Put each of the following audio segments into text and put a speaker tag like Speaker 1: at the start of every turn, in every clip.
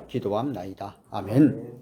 Speaker 1: 기도함나이다. 아멘.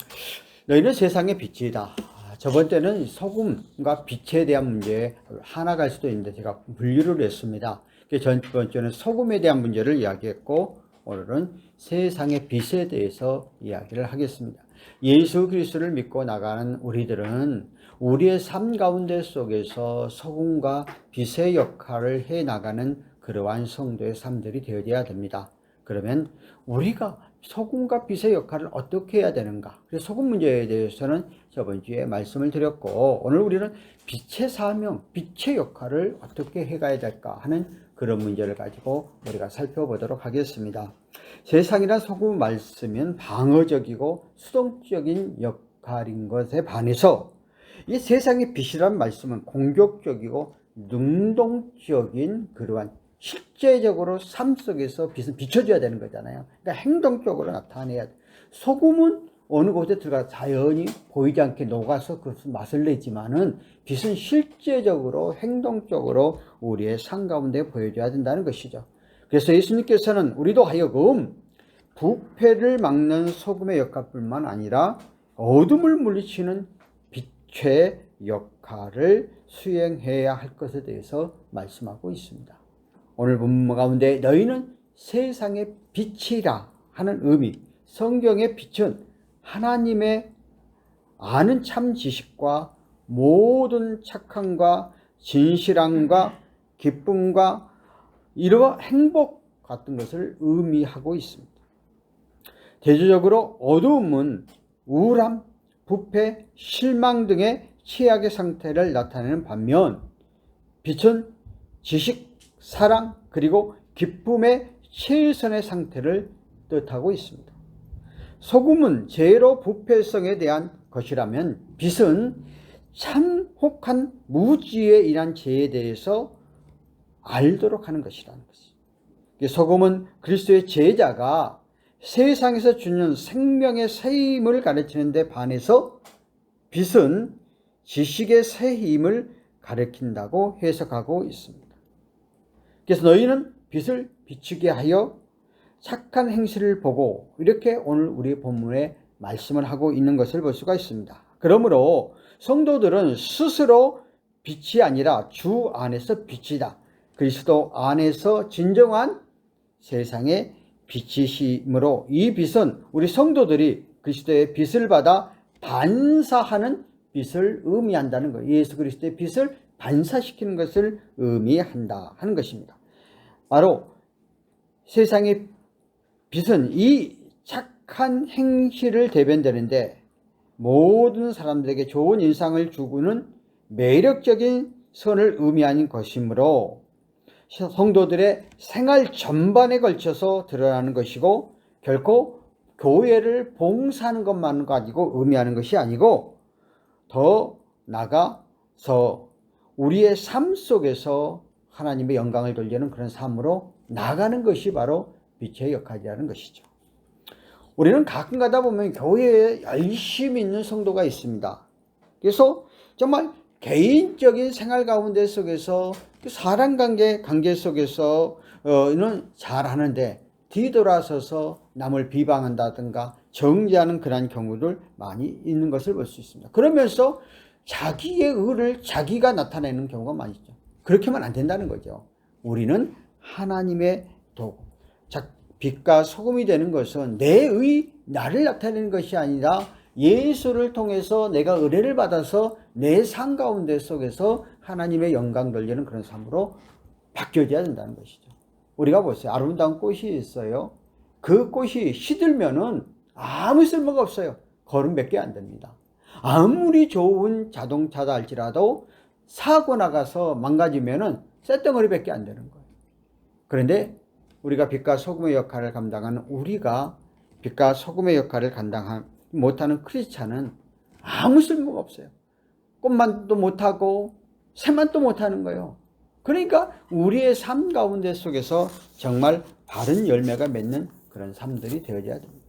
Speaker 1: 너희는 세상의 빛이다. 저번 때는 소금과 빛에 대한 문제 하나 갈 수도 있는데 제가 분류를 했습니다. 저번 주는 소금에 대한 문제를 이야기했고 오늘은 세상의 빛에 대해서 이야기를 하겠습니다. 예수 그리스도를 믿고 나가는 우리들은 우리의 삶 가운데 속에서 소금과 빛의 역할을 해 나가는 그러한 성도의 삶들이 되어야 됩니다. 그러면 우리가 소금과 빛의 역할을 어떻게 해야 되는가? 그래서 소금 문제에 대해서는 저번 주에 말씀을 드렸고 오늘 우리는 빛의 사명, 빛의 역할을 어떻게 해가야 될까 하는 그런 문제를 가지고 우리가 살펴보도록 하겠습니다. 세상이란 소금 말씀은 방어적이고 수동적인 역할인 것에 반해서 이 세상의 빛이란 말씀은 공격적이고 능동적인 그러한 실제적으로 삶 속에서 빛은 비춰줘야 되는 거잖아요. 그러니까 행동적으로 나타내야 돼. 소금은 어느 곳에 들어가 자연히 보이지 않게 녹아서 그 맛을 내지만은 빛은 실제적으로 행동적으로 우리의 삶 가운데 보여줘야 된다는 것이죠. 그래서 예수님께서는 우리도 하여금 부패를 막는 소금의 역할뿐만 아니라 어둠을 물리치는 빛의 역할을 수행해야 할 것에 대해서 말씀하고 있습니다. 오늘 본문 가운데 너희는 세상의 빛이라 하는 의미, 성경의 빛은 하나님의 아는 참 지식과 모든 착함과 진실함과 기쁨과 이러한 행복 같은 것을 의미하고 있습니다. 대조적으로 어두움은 우울함, 부패, 실망 등의 최악의 상태를 나타내는 반면 빛은 지식, 사랑 그리고 기쁨의 최선의 상태를 뜻하고 있습니다. 소금은 제로 부패성에 대한 것이라면 빛은 참혹한 무지에 인한 죄에 대해서 알도록 하는 것이라는 것이. 소금은 그리스도의 제자가 세상에서 주는 생명의 새 힘을 가르치는 데 반해서 빛은 지식의 새 힘을 가르친다고 해석하고 있습니다. 그래서 너희는 빛을 비추게 하여 착한 행실을 보고 이렇게 오늘 우리 본문에 말씀을 하고 있는 것을 볼 수가 있습니다. 그러므로 성도들은 스스로 빛이 아니라 주 안에서 빛이다. 그리스도 안에서 진정한 세상의 빛이시므로 이 빛은 우리 성도들이 그리스도의 빛을 받아 반사하는 빛을 의미한다는 거예요. 예수 그리스도의 빛을 반사시키는 것을 의미한다 하는 것입니다. 바로 세상의 빛은 이 착한 행실을 대변되는데 모든 사람들에게 좋은 인상을 주고는 매력적인 선을 의미하는 것이므로 성도들의 생활 전반에 걸쳐서 드러나는 것이고 결코 교회를 봉사하는 것만 가지고 의미하는 것이 아니고 더 나아가서 우리의 삶 속에서 하나님의 영광을 돌리는 그런 삶으로 나가는 것이 바로 빛의 역할이라는 것이죠. 우리는 가끔 가다 보면 교회에 열심히 있는 성도가 있습니다. 그래서 정말 개인적인 생활 가운데 속에서 사람 관계 속에서는 잘하는데 뒤돌아서서 남을 비방한다든가 정죄하는 그런 경우들 많이 있는 것을 볼 수 있습니다. 그러면서 자기의 의를 자기가 나타내는 경우가 많이 있죠. 그렇게 하면 안 된다는 거죠. 우리는 하나님의 도구, 빛과 소금이 되는 것은 나를 나타내는 것이 아니라 예수를 통해서 내가 은혜를 받아서 내 삶 가운데 속에서 하나님의 영광 돌리는 그런 삶으로 바뀌어져야 된다는 것이죠. 우리가 보세요. 아름다운 꽃이 있어요. 그 꽃이 시들면은 아무 쓸모가 없어요. 걸음 몇 개 안 됩니다. 아무리 좋은 자동차다 할지라도 사고 나가서 망가지면은 쇳덩어리밖에 안 되는 거예요. 그런데 우리가 빛과 소금의 역할을 감당하는 우리가 빛과 소금의 역할을 감당 못하는 크리스찬은 아무 쓸모가 없어요. 꽃만도 못하고 새만도 못하는 거예요. 그러니까 우리의 삶 가운데 속에서 정말 바른 열매가 맺는 그런 삶들이 되어져야 됩니다.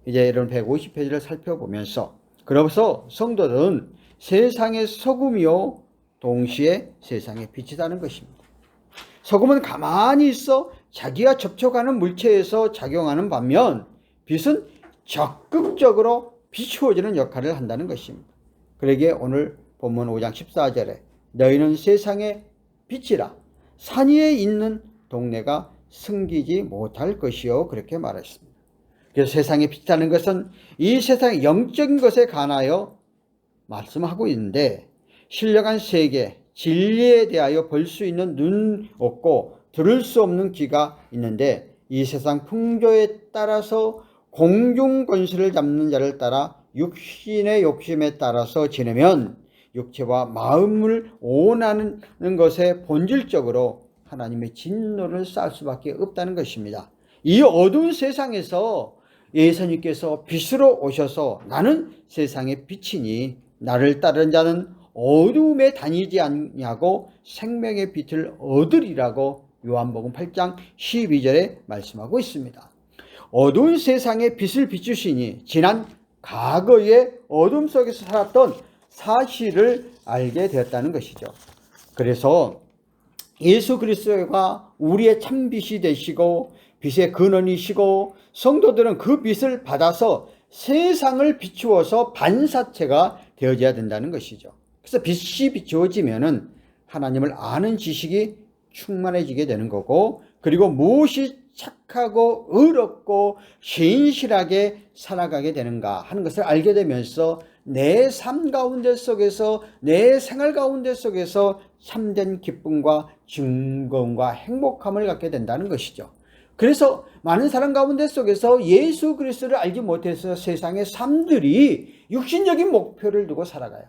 Speaker 1: 이제 여러분 150페이지를 살펴보면서 그래서 성도들은 세상의 소금이요 동시에 세상의 빛이라는 것입니다. 소금은 가만히 있어 자기가 접촉하는 물체에서 작용하는 반면 빛은 적극적으로 비추어주는 역할을 한다는 것입니다. 그러기에 오늘 본문 5장 14절에 너희는 세상의 빛이라 산 위에 있는 동네가 숨기지 못할 것이요 그렇게 말했습니다. 그래서 세상의 빛이라는 것은 이 세상의 영적인 것에 관하여 말씀하고 있는데 신령한 세계, 진리에 대하여 볼 수 있는 눈 없고 들을 수 없는 귀가 있는데 이 세상 풍조에 따라서 공중 권세를 잡는 자를 따라 육신의 욕심에 따라서 지내면 육체와 마음을 원하는 것에 본질적으로 하나님의 진노를 쌓을 수밖에 없다는 것입니다. 이 어두운 세상에서 예수님께서 빛으로 오셔서 나는 세상의 빛이니 나를 따르는 자는 어두움에 다니지 않냐고 생명의 빛을 얻으리라고 요한복음 8장 12절에 말씀하고 있습니다. 어두운 세상에 빛을 비추시니 지난 과거의 어둠 속에서 살았던 사실을 알게 되었다는 것이죠. 그래서 예수 그리스도가 우리의 참빛이 되시고 빛의 근원이시고 성도들은 그 빛을 받아서 세상을 비추어서 반사체가 되어져야 된다는 것이죠. 그래서 빛이 비추어지면은 하나님을 아는 지식이 충만해지게 되는 거고, 그리고 무엇이 착하고 의롭고 신실하게 살아가게 되는가 하는 것을 알게 되면서 내 삶 가운데 속에서, 내 생활 가운데 속에서 참된 기쁨과 즐거움과 행복함을 갖게 된다는 것이죠. 그래서 많은 사람 가운데 속에서 예수 그리스도를 알지 못해서 세상의 삶들이 육신적인 목표를 두고 살아가요.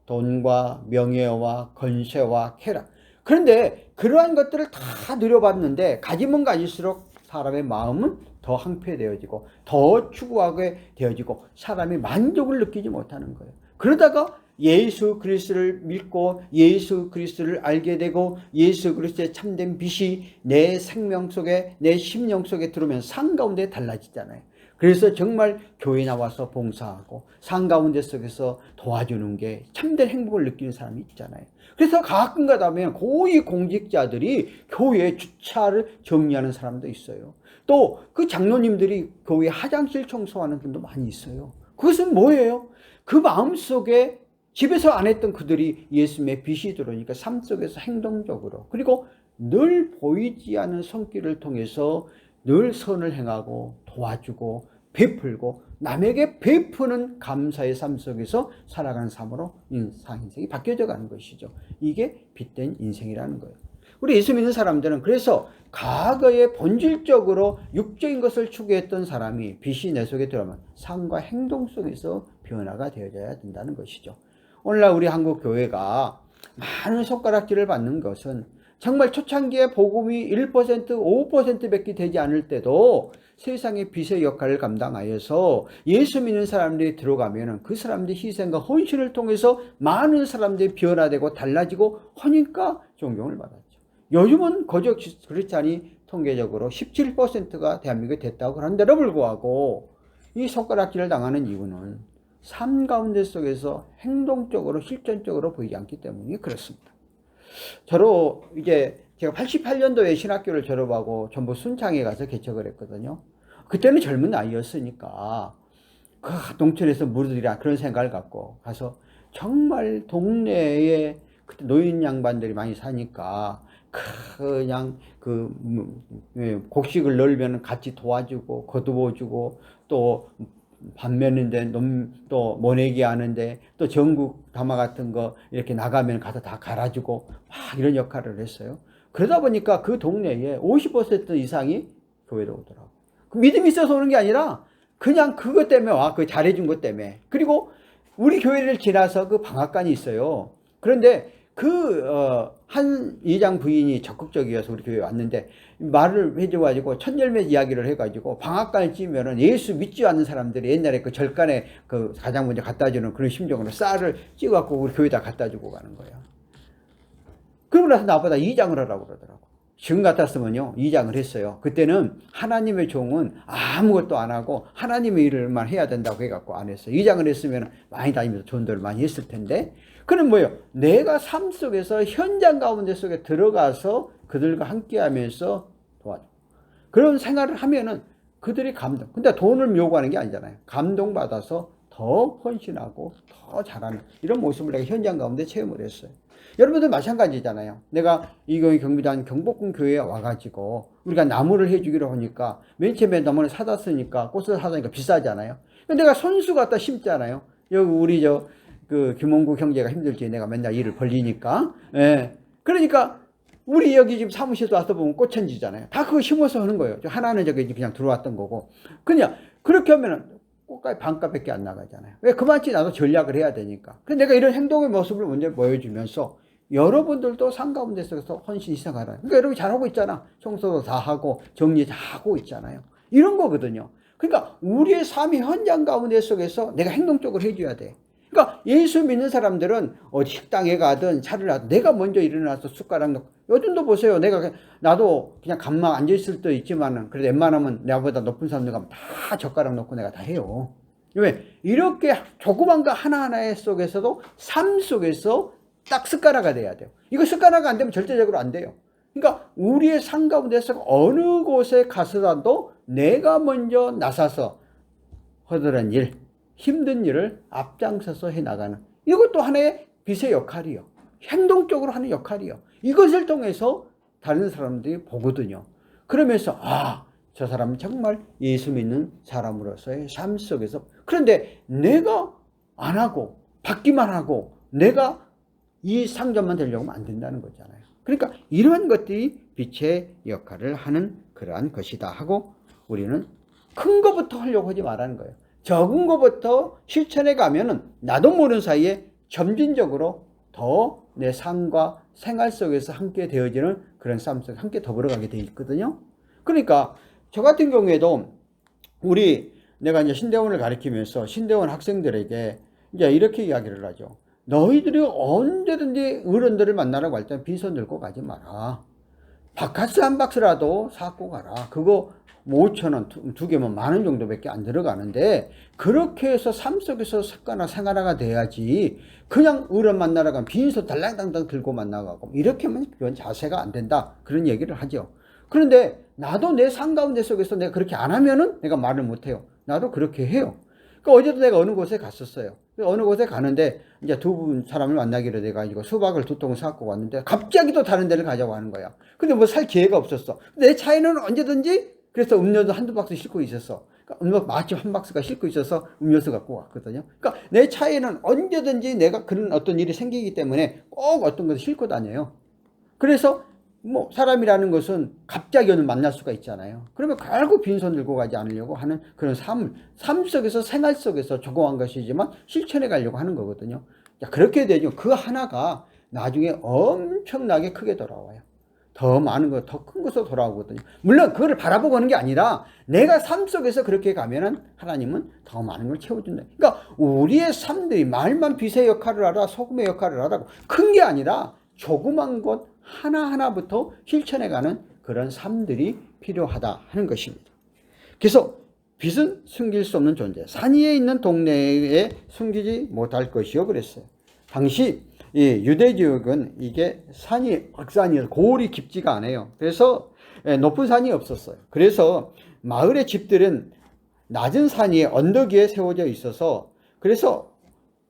Speaker 1: 돈과 명예와 권세와 쾌락. 그런데 그러한 것들을 다 누려봤는데 가지면 가질수록 사람의 마음은 더 황폐되어지고 더 추구하게 되어지고 사람이 만족을 느끼지 못하는 거예요. 그러다가 예수 그리스도를 믿고 예수 그리스도를 알게 되고 예수 그리스도의 참된 빛이 내 생명 속에, 내 심령 속에 들어오면 산 가운데 달라지잖아요. 그래서 정말 교회 나와서 봉사하고 산 가운데 속에서 도와주는 게 참된 행복을 느끼는 사람이 있잖아요. 그래서 가끔 가다 보면 고위 공직자들이 교회 주차를 정리하는 사람도 있어요. 또 그 장로님들이 교회 화장실 청소하는 분도 많이 있어요. 그것은 뭐예요? 그 마음속에 집에서 안 했던 그들이 예수님의 빛이 들어오니까 삶 속에서 행동적으로, 그리고 늘 보이지 않는 손길을 통해서 늘 선을 행하고 도와주고 베풀고 남에게 베푸는 감사의 삶 속에서 살아가는 삶으로 인생이 바뀌어져 가는 것이죠. 이게 빛된 인생이라는 거예요. 우리 예수 믿는 사람들은 그래서 과거에 본질적으로 육적인 것을 추구했던 사람이 빛이 내 속에 들어오면 삶과 행동 속에서 변화가 되어져야 된다는 것이죠. 오늘날 우리 한국 교회가 많은 손가락질을 받는 것은 정말 초창기에 복음이 1%, 5%밖에 되지 않을 때도 세상의 빛의 역할을 감당하여서 예수 믿는 사람들이 들어가면 그 사람들의 희생과 헌신을 통해서 많은 사람들이 변화되고 달라지고 하니까 존경을 받았죠. 요즘은 거저 크리스찬이 통계적으로 17%가 대한민국에 됐다고 그런데도 불구하고 이 손가락질을 당하는 이유는 삶 가운데 속에서 행동적으로 실전적으로 보이지 않기 때문에 그렇습니다. 저로 이제 제가 88년도에 신학교를 졸업하고 전부 순창에 가서 개척을 했거든요. 그때는 젊은 나이였으니까 그 농촌에서 무리들이랑 그런 생각을 갖고 가서 정말 동네에 그때 노인 양반들이 많이 사니까 그냥 곡식을 널면 같이 도와주고 거두어주고 또 반면인데 또 모내기 하는데 또 전국 담화 같은 거 이렇게 나가면 가서 다 갈아주고 막 이런 역할을 했어요. 그러다 보니까 그 동네에 50% 이상이 교회로 오더라고. 그 믿음이 있어서 오는 게 아니라 그냥 그것 때문에 와. 그 잘해준 것 때문에. 그리고 우리 교회를 지나서 그 방앗간이 있어요. 그런데 한 이장 부인이 적극적이어서 우리 교회에 왔는데 말을 해줘가지고 첫 열매 이야기를 해가지고 방앗간을 찌면은 예수 믿지 않는 사람들이 옛날에 그 절간에 그 가장 먼저 갖다주는 그런 심정으로 쌀을 찌갖고 우리 교회에다 갖다주고 가는 거야. 그러고 나서 나보다 이장을 하라고 그러더라고. 지금 같았으면요, 이장을 했어요. 그때는 하나님의 종은 아무것도 안 하고 하나님의 일을만 해야 된다고 해갖고 안 했어요. 이장을 했으면 많이 다니면서 전도를 많이 했을 텐데. 그는 뭐예요? 내가 삶 속에서 현장 가운데 속에 들어가서 그들과 함께 하면서 도와줘. 그런 생활을 하면은 그들이 근데 돈을 요구하는 게 아니잖아요. 감동받아서 더 헌신하고 더 잘하는 이런 모습을 내가 현장 가운데 체험을 했어요. 여러분들 마찬가지잖아요. 내가 이거 경비단 경복궁 교회에 와가지고 우리가 나무를 해주기로 하니까 맨 처음에 나무를 사다 쓰니까 꽃을 사다니까 비싸잖아요. 근데 내가 손수 갖다 심잖아요. 여기 우리 그 김원구 형제가 힘들지. 내가 맨날 일을 벌리니까. 예. 그러니까 우리 여기 지금 사무실도 와서 보면 꽃천지잖아요. 다 그거 심어서 하는 거예요. 하나는 저기 그냥 들어왔던 거고. 그냥 그렇게 하면은 꽃가에 반값밖에 안 나가잖아요. 왜 그만치 나도 전략을 해야 되니까. 근데 내가 이런 행동의 모습을 먼저 보여주면서 여러분들도 산 가운데서 헌신 희생하라. 그러니까 여러분이 잘하고 있잖아. 청소도 다 하고 정리 다 하고 있잖아요. 이런 거거든요. 그러니까 우리의 삶이 현장 가운데 속에서 내가 행동적으로 해줘야 돼. 그러니까 예수 믿는 사람들은 어디 식당에 가든 차를 하든 내가 먼저 일어나서 숟가락 넣고 요즘도 보세요. 나도 그냥 가만 앉아있을 때도 있지만은 그래도 웬만하면 나보다 높은 사람들 가면 다 젓가락 넣고 내가 다 해요. 왜? 이렇게 조그만 거 하나하나의 속에서도 삶 속에서 딱 습관화가 돼야 돼요. 이거 습관화가 안 되면 절대적으로 안 돼요. 그러니까 우리의 삶 가운데서 어느 곳에 가서라도 내가 먼저 나서서 허드렛 일, 힘든 일을 앞장서서 해나가는 이것도 하나의 빛의 역할이요. 행동적으로 하는 역할이요. 이것을 통해서 다른 사람들이 보거든요. 그러면서 저 사람은 정말 예수 믿는 사람으로서의 삶 속에서 그런데 내가 안 하고 받기만 하고 내가 이 상점만 되려고 하면 안 된다는 거잖아요. 그러니까 이런 것들이 빛의 역할을 하는 그러한 것이다 하고 우리는 큰 것부터 하려고 하지 말라는 거예요. 적은 것부터 실천해 가면은 나도 모르는 사이에 점진적으로 더 내 삶과 생활 속에서 함께 되어지는 그런 삶 속에 함께 더불어가게 되어 있거든요. 그러니까 저 같은 경우에도 내가 이제 신대원을 가르치면서 신대원 학생들에게 이제 이렇게 이야기를 하죠. 너희들이 언제든지 어른들을 만나라고 할 때 빈손 들고 가지 마라. 바카스 한 박스라도 사고 가라. 그거 5,000원 두 개면 10,000원 정도밖에 안 들어가는데 그렇게 해서 삶 속에서 습관화 생활화가 돼야지 그냥 어른 만나러 가면 빈손 달랑달랑 들고 만나가고 이렇게 하면 그런 자세가 안 된다. 그런 얘기를 하죠. 그런데 나도 내 삶 가운데 속에서 내가 그렇게 안 하면은 내가 말을 못 해요. 나도 그렇게 해요. 그러니까 어제도 내가 어느 곳에 갔었어요. 어느 곳에 가는데 이제 두 사람을 만나기로 돼가지고 수박을 2통을 사갖고 왔는데 갑자기 또 다른 데를 가자고 하는 거야. 근데 뭐 살 기회가 없었어. 내 차에는 언제든지 그래서 음료도 한두 박스 싣고 있었어. 그러니까 음료 마침 한 박스가 싣고 있어서 음료수 갖고 왔거든요. 그러니까 내 차에는 언제든지 내가 그런 어떤 일이 생기기 때문에 꼭 어떤 것을 싣고 다녀요. 그래서 뭐 사람이라는 것은 갑자기 오늘 만날 수가 있잖아요. 그러면 결국 빈손 들고 가지 않으려고 하는 그런 삶 속에서 생활 속에서 조그만 것이지만 실천해 가려고 하는 거거든요. 그렇게 되죠. 그 하나가 나중에 엄청나게 크게 돌아와요. 더 많은 것, 더 큰 것으로 돌아오거든요. 물론 그거를 바라보고 하는 게 아니라 내가 삶 속에서 그렇게 가면은 하나님은 더 많은 걸 채워준다. 그러니까 우리의 삶들이 말만 빛의 역할을 하라, 소금의 역할을 하라고 큰 게 아니라 조그만 것 하나하나부터 실천해가는 그런 삶들이 필요하다 하는 것입니다. 그래서 빛은 숨길 수 없는 존재. 산 위에 있는 동네에 숨기지 못할 것이요 그랬어요. 당시 이 유대 지역은 이게 산이 억산이어서 고을이 깊지가 않아요. 그래서 높은 산이 없었어요. 그래서 마을의 집들은 낮은 산 위에 언덕 위에 세워져 있어서 그래서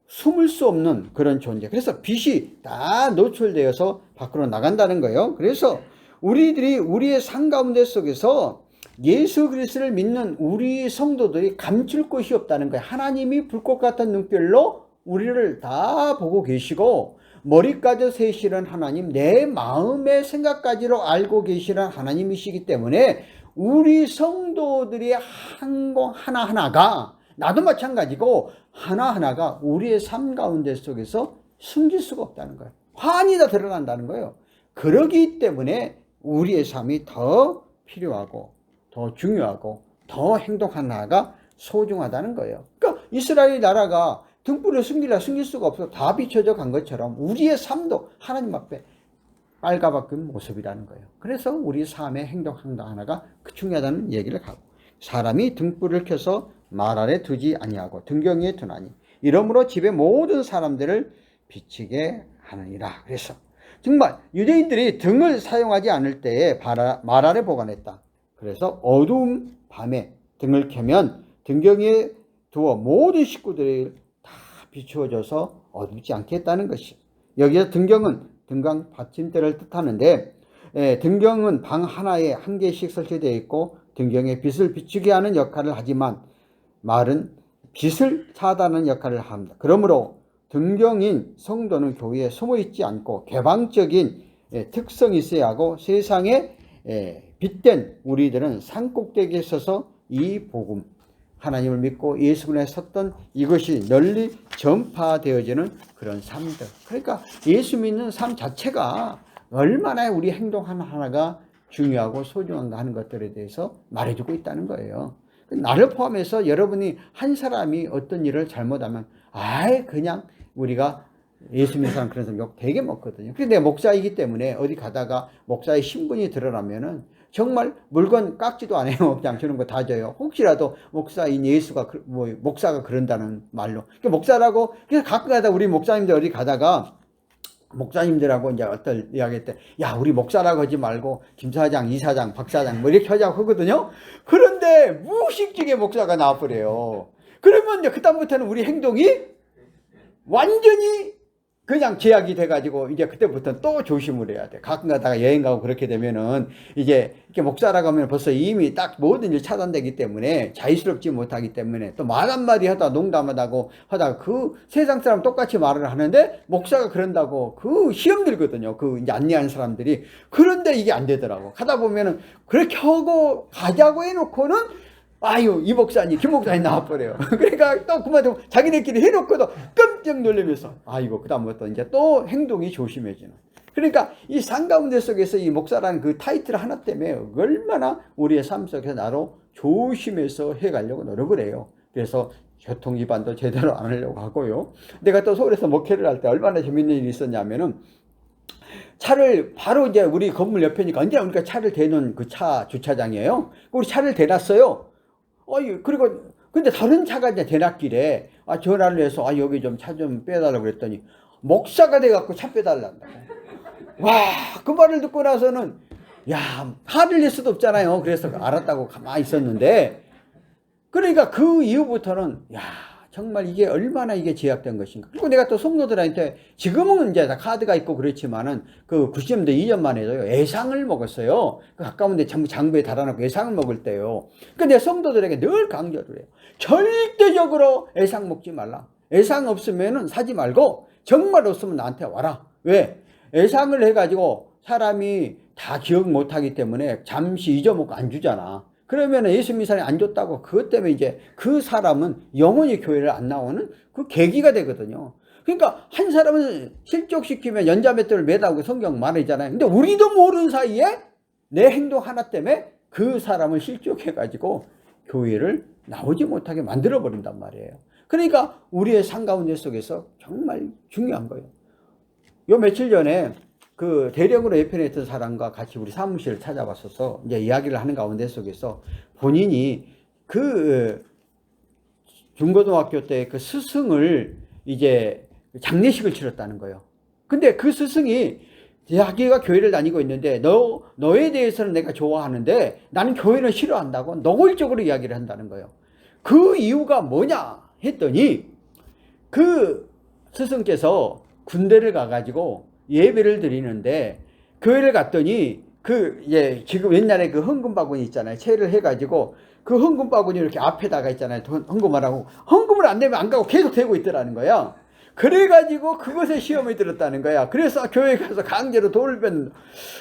Speaker 1: 숨을 수 없는 그런 존재. 그래서 빛이 다 노출되어서 밖으로 나간다는 거예요. 그래서 우리들이 우리의 삶 가운데 속에서 예수 그리스도를 믿는 우리 성도들이 감출 것이 없다는 거예요. 하나님이 불꽃 같은 눈별로 우리를 다 보고 계시고 머리까지 세시는 하나님, 내 마음의 생각까지로 알고 계시는 하나님이시기 때문에 우리 성도들의 한 거 하나하나가 나도 마찬가지고 하나하나가 우리의 삶 가운데 속에서 숨길 수가 없다는 거예요. 환히 다 드러난다는 거예요. 그러기 때문에 우리의 삶이 더 필요하고 더 중요하고 더 행동 하나가 소중하다는 거예요. 그러니까 이스라엘 나라가 등불을 숨길 수가 없어 다 비춰져 간 것처럼 우리의 삶도 하나님 앞에 빨가벗긴 모습이라는 거예요. 그래서 우리 삶의 행동 하나가 중요하다는 얘기를 하고 사람이 등불을 켜서 말 아래 두지 아니하고 등경 위에 두나니 이러므로 집의 모든 사람들을 비치게 하느니라. 그래서 정말 유대인들이 등을 사용하지 않을 때에 말 아래 보관했다. 그래서 어두운 밤에 등을 켜면 등경에 두어 모든 식구들이 다 비추어져서 어둡지 않게 했다는 것이. 여기서 등경은 등강 받침대를 뜻하는데, 등경은 방 하나에 한 개씩 설치되어 있고 등경에 빛을 비추게 하는 역할을 하지만 말은 빛을 차단하는 역할을 합니다. 그러므로 등경인 성도는 교회에 숨어 있지 않고 개방적인 특성이 있어야 하고, 세상에 빛된 우리들은 산꼭대기에 서서 이 복음, 하나님을 믿고 예수 그리스도에 섰던 이것이 널리 전파되어지는 그런 삶들. 그러니까 예수 믿는 삶 자체가 얼마나 우리 행동 하나하나가 중요하고 소중한가 하는 것들에 대해서 말해주고 있다는 거예요. 나를 포함해서 여러분이 한 사람이 어떤 일을 잘못하면 아예 그냥 우리가 예수 믿는 사람 그런 사람 욕 되게 먹거든요. 근데 내가 목사이기 때문에 어디 가다가 목사의 신분이 드러나면은 정말 물건 깎지도 않아요. 그냥 주는 거 다 줘요. 혹시라도 목사인 예수가 목사가 그런다는 말로. 목사라고 그래서 가끔 가다 우리 목사님들 어디 가다가 목사님들하고 이제 어떤 이야기 때, 야, 우리 목사라고 하지 말고 김사장, 이사장, 박사장 뭐 이렇게 하자고 하거든요. 그런데 무의식중에 목사가 나와버려요. 그러면 이제 그다음부터는 우리 행동이 완전히 그냥 제약이 돼가지고 이제 그때부터는 또 조심을 해야 돼. 가끔 가다가 여행 가고 그렇게 되면은 이제 이렇게 목사라고 하면 벌써 이미 딱 모든 일 차단되기 때문에 자유스럽지 못하기 때문에 또 말 한마디 하다 농담하다고 하다가 그 세상 사람 똑같이 말을 하는데 목사가 그런다고 그 시험 들거든요. 그 이제 안내하는 사람들이. 그런데 이게 안 되더라고. 가다 보면은 그렇게 하고 가자고 해놓고는 아유, 이 목사님, 김 목사님 나와버려요. 그러니까 또 그만 자기네끼리 해놓고도 깜짝 놀라면서, 아이고, 그다음부터 이제 또 행동이 조심해지는. 그러니까 이 산 가운데 속에서 이 목사라는 그 타이틀 하나 때문에 얼마나 우리의 삶 속에서 나로 조심해서 해가려고 노력을 해요. 그래서 교통 위반도 제대로 안 하려고 하고요. 내가 또 서울에서 목회를 할 때 얼마나 재밌는 일이 있었냐면은, 차를 바로 이제 우리 건물 옆에니까 언제나 우리가 차를 대놓은 그 차 주차장이에요. 우리 차를 대놨어요. 그리고 근데 다른 차가 이제 대낮길에 전화를 해서 여기 좀 차 좀 빼달라고 그랬더니 목사가 돼갖고 차 빼달란다고. 와, 그 말을 듣고 나서는 야, 화를 낼 수도 없잖아요. 그래서 알았다고 가만히 있었는데, 그러니까 그 이후부터는 야, 정말 이게 얼마나 이게 제약된 것인가. 그리고 내가 또 성도들한테 지금은 이제 다 카드가 있고 그렇지만은 그 90년대 이전만 해도요, 애상을 먹었어요. 그 가까운 데 장부에 달아놓고 애상을 먹을 때요. 그러니까 내가 성도들에게 늘 강조를 해요. 절대적으로 애상 먹지 말라. 애상 없으면은 사지 말고 정말 없으면 나한테 와라. 왜? 애상을 해가지고 사람이 다 기억 못하기 때문에 잠시 잊어먹고 안 주잖아. 그러면 예수 믿는 사람이 안 줬다고 그것 때문에 이제 그 사람은 영원히 교회를 안 나오는 그 계기가 되거든요. 그러니까 한 사람은 실족시키면 연자맷돌을 매다고 성경 말하잖아요. 근데 우리도 모르는 사이에 내 행동 하나 때문에 그 사람을 실족해가지고 교회를 나오지 못하게 만들어버린단 말이에요. 그러니까 우리의 삶 가운데 속에서 정말 중요한 거예요. 요 며칠 전에 그 대령으로 예편했던 사람과 같이 우리 사무실을 찾아봤어서 이제 이야기를 하는 가운데 속에서 본인이 그 중고등학교 때 그 스승을 이제 장례식을 치렀다는 거예요. 근데 그 스승이 자기가 교회를 다니고 있는데 너에 대해서는 내가 좋아하는데 나는 교회를 싫어한다고 노골적으로 이야기를 한다는 거예요. 그 이유가 뭐냐 했더니 그 스승께서 군대를 가가지고 예배를 드리는데 교회를 갔더니 지금 옛날에 그 헌금 바구니 있잖아요. 채를 해가지고 그 헌금 바구니 이렇게 앞에다가 있잖아요. 헌금을 하고 헌금을 안 내면 안 가고 계속 대고 있더라는 거야. 그래가지고 그것에 시험이 들었다는 거야. 그래서 교회 가서 강제로 돈을 뺏는.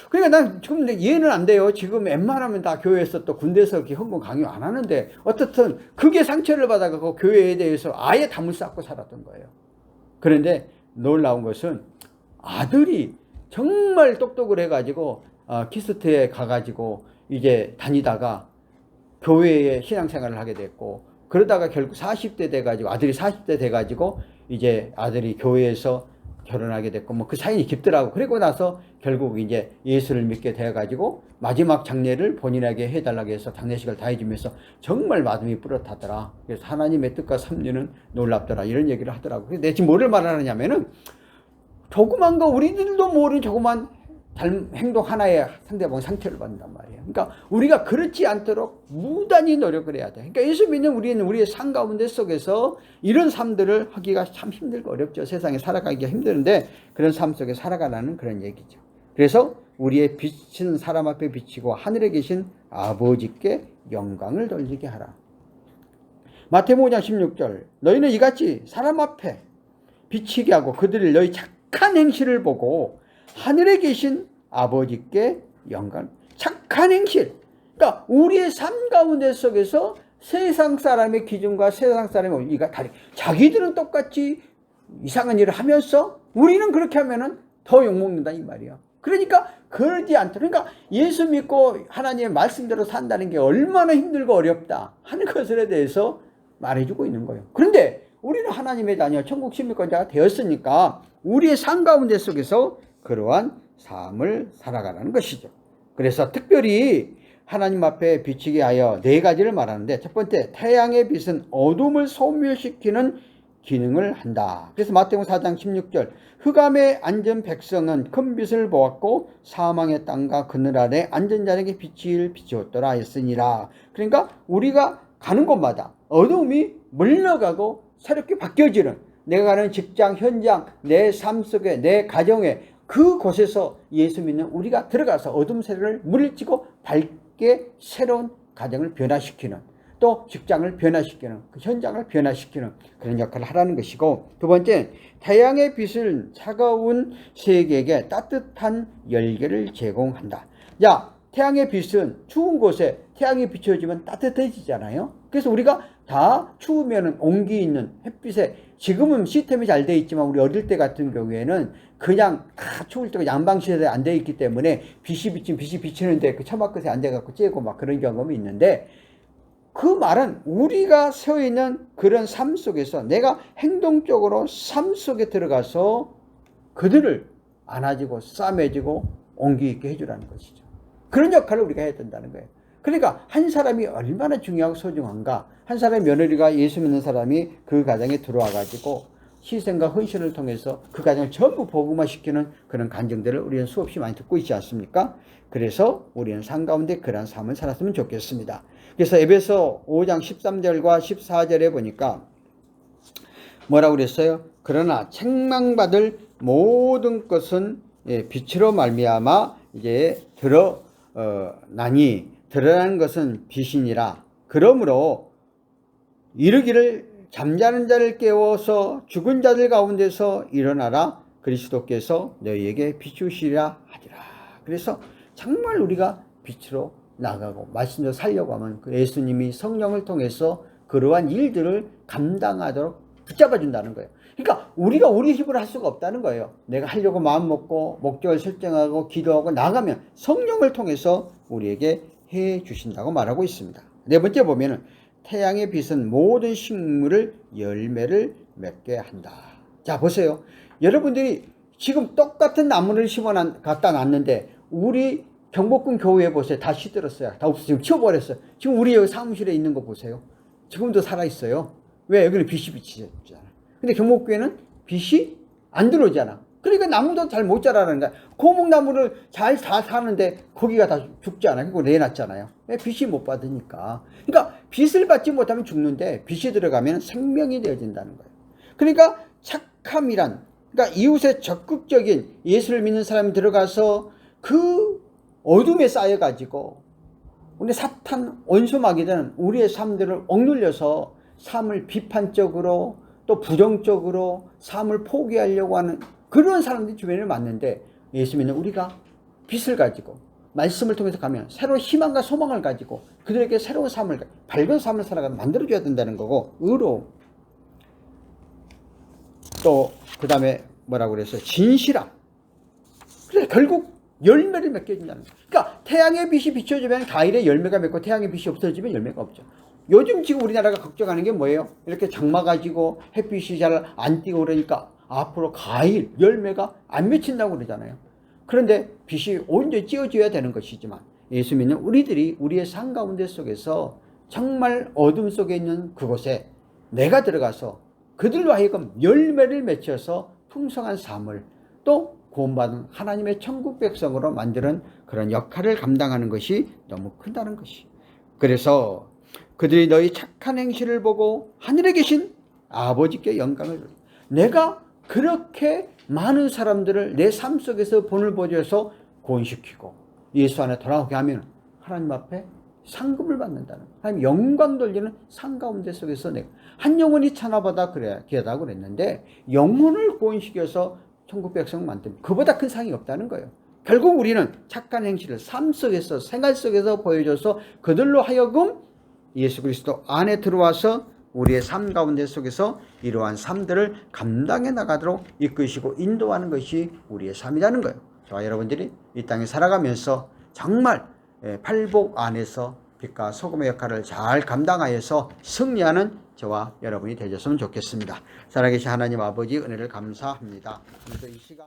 Speaker 1: 그러니까 난 지금 이해는 안 돼요. 지금 웬만하면 다 교회에서 또 군대에서 이렇게 헌금 강요 안 하는데 어떻든 그게 상처를 받아가고 교회에 대해서 아예 담을 쌓고 살았던 거예요. 그런데 놀라운 것은 아들이 정말 똑똑을 해가지고 키스트에 가가지고 이제 다니다가 교회에 신앙생활을 하게 됐고, 그러다가 결국 40대 돼가지고 아들이 40대 돼가지고 이제 아들이 교회에서 결혼하게 됐고 뭐 그 사연이 깊더라고. 그리고 나서 결국 이제 예수를 믿게 돼가지고 마지막 장례를 본인에게 해달라고 해서 장례식을 다 해주면서 정말 마음이 뿌듯하더라. 그래서 하나님의 뜻과 섭리는 놀랍더라 이런 얘기를 하더라고. 근데 내가 지금 뭐를 말하느냐면은 조그만 거 우리들도 모르는 조그만 행동 하나에 상대방의 상처를 받는단 말이에요. 그러니까 우리가 그렇지 않도록 무단히 노력을 해야 돼. 그러니까 예수 믿는 우리는 우리의 삶 가운데 속에서 이런 삶들을 하기가 참 힘들고 어렵죠. 세상에 살아가기가 힘드는데 그런 삶 속에 살아가라는 그런 얘기죠. 그래서 우리의 빛은 사람 앞에 비치고 하늘에 계신 아버지께 영광을 돌리게 하라. 마태복음 5장 16절 너희는 이같이 사람 앞에 비치게 하고 그들을 너희 착한 행실을 보고 하늘에 계신 아버지께 영광. 착한 행실. 그러니까 우리의 삶 가운데 속에서 세상 사람의 기준과 세상 사람의 의가 다르. 자기들은 똑같이 이상한 일을 하면서 우리는 그렇게 하면은 더 욕먹는다 이 말이야. 그러니까 그러지 않도록. 그러니까 예수 믿고 하나님의 말씀대로 산다는 게 얼마나 힘들고 어렵다 하는 것에 대해서 말해주고 있는 거예요. 그런데 우리는 하나님의 자녀 천국 시민권자가 되었으니까 우리의 삶 가운데 속에서 그러한 삶을 살아가라는 것이죠. 그래서 특별히 하나님 앞에 비치게 하여 네 가지를 말하는데 첫 번째 태양의 빛은 어둠을 소멸시키는 기능을 한다. 그래서 마태복음 4장 16절 흑암에 앉은 백성은 큰 빛을 보았고 사망의 땅과 그늘 아래 앉은 자에게 빛을 비추었더라 했으니라. 그러니까 우리가 가는 곳마다 어둠이 물러가고 새롭게 바뀌어지는 내가 가는 직장, 현장, 내 삶 속에 내 가정에 그곳에서 예수 믿는 우리가 들어가서 어둠 세력을 물리치고 밝게 새로운 가정을 변화시키는 또 직장을 변화시키는 그 현장을 변화시키는 그런 역할을 하라는 것이고 두 번째 태양의 빛을 차가운 세계에게 따뜻한 열기를 제공한다. 자, 태양의 빛은 추운 곳에 태양이 비춰지면 따뜻해지잖아요. 그래서 우리가 다 추우면 온기 있는 햇빛에 지금은 시스템이 잘 돼 있지만 우리 어릴 때 같은 경우에는 그냥 다 추울 때가 양방시설에 안 돼 있기 때문에 빛이 비치는데 그 처막 끝에 앉아갖고 쬐고 막 그런 경험이 있는데 그 말은 우리가 서 있는 그런 삶 속에서 내가 행동적으로 삶 속에 들어가서 그들을 안아주고 싸매주고 온기 있게 해주라는 것이죠. 그런 역할을 우리가 해야 된다는 거예요. 그러니까 한 사람이 얼마나 중요하고 소중한가. 한 사람의 며느리가 예수 믿는 사람이 그 가정에 들어와 가지고 희생과 헌신을 통해서 그 가정을 전부 복음화시키는 그런 간증들을 우리는 수없이 많이 듣고 있지 않습니까? 그래서 우리는 삶 가운데 그런 삶을 살았으면 좋겠습니다. 그래서 에베소 5장 13절과 14절에 보니까 뭐라고 그랬어요? 그러나 책망받을 모든 것은 빛으로 말미암아 이제 드러나니 드러나는 것은 빛이니라. 그러므로 이르기를 잠자는 자를 깨워서 죽은 자들 가운데서 일어나라. 그리스도께서 너희에게 비추시리라 하리라. 그래서 정말 우리가 빛으로 나가고 말씀대로 살려고 하면 그 예수님이 성령을 통해서 그러한 일들을 감당하도록 붙잡아 준다는 거예요. 그러니까 우리가 우리 힘으로 할 수가 없다는 거예요. 내가 하려고 마음 먹고 목적을 설정하고 기도하고 나가면 성령을 통해서 우리에게 해 주신다고 말하고 있습니다. 네 번째 보면은 태양의 빛은 모든 식물을 열매를 맺게 한다. 자, 보세요. 여러분들이 지금 똑같은 나무를 갖다 놨는데 우리 경복궁 교회에 보세요. 다 시들었어요. 다 없어요. 지금 치워버렸어요. 지금 우리 여기 사무실에 있는 거 보세요. 지금도 살아있어요. 왜? 여기는 빛이 비치잖아. 근데 경복궁에는 빛이 안 들어오잖아. 그러니까 나무도 잘 못 자라는 거야. 고목나무를 잘 사는데 거기가 다 죽지 않아. 그거 내놨잖아요. 왜? 빛이 못 받으니까. 그러니까 빛을 받지 못하면 죽는데 빛이 들어가면 생명이 되어진다는 거예요. 그러니까 착함이란, 그러니까 이웃의 적극적인 예수를 믿는 사람이 들어가서 그 어둠에 쌓여가지고 우리 사탄 원수마귀들은 우리의 삶들을 억눌려서 삶을 비판적으로 또 부정적으로 삶을 포기하려고 하는 그런 사람들이 주변에 많은데 예수 믿는 우리가 빛을 가지고 말씀을 통해서 가면 새로운 희망과 소망을 가지고 그들에게 새로운 삶을 밝은 삶을 살아가게 만들어줘야 된다는 거고 의로움 또 그 다음에 뭐라고 그랬어요? 진실함. 그래서 결국 열매를 맺게 해준다는 거예요. 그러니까 태양의 빛이 비춰지면 과일에 열매가 맺고 태양의 빛이 없어지면 열매가 없죠. 요즘 지금 우리나라가 걱정하는 게 뭐예요? 이렇게 장마 가지고 햇빛이 잘 안 띄고 그러니까 앞으로 과일, 열매가 안 맺힌다고 그러잖아요. 그런데 빛이 온전히 찌어줘야 되는 것이지만 예수 믿는 우리들이 우리의 삶 가운데 속에서 정말 어둠 속에 있는 그곳에 내가 들어가서 그들로 하여금 열매를 맺혀서 풍성한 삶을 또 구원받은 하나님의 천국 백성으로 만드는 그런 역할을 감당하는 것이 너무 크다는 것이. 그래서 그들이 너희 착한 행실을 보고 하늘에 계신 아버지께 영광을 돌려. 내가 그렇게 많은 사람들을 내 삶 속에서 본을 보여서 구원시키고 예수 안에 돌아오게 하면 하나님 앞에 상급을 받는다는, 하나님 영광 돌리는 상 가운데 속에서 내가 한 영혼이 천하보다 그래야 귀하다고 그랬는데, 영혼을 구원시켜서 천국 백성 만듭니다. 그보다 큰 상이 없다는 거예요. 결국 우리는 착한 행실을 삶 속에서, 생활 속에서 보여줘서 그들로 하여금 예수 그리스도 안에 들어와서 우리의 삶 가운데 속에서 이러한 삶들을 감당해 나가도록 이끄시고 인도하는 것이 우리의 삶이라는 거예요. 저와 여러분들이 이 땅에 살아가면서 정말 팔복 안에서 빛과 소금의 역할을 잘 감당하여서 승리하는 저와 여러분이 되셨으면 좋겠습니다. 살아계신 하나님 아버지 은혜를 감사합니다. 이 시간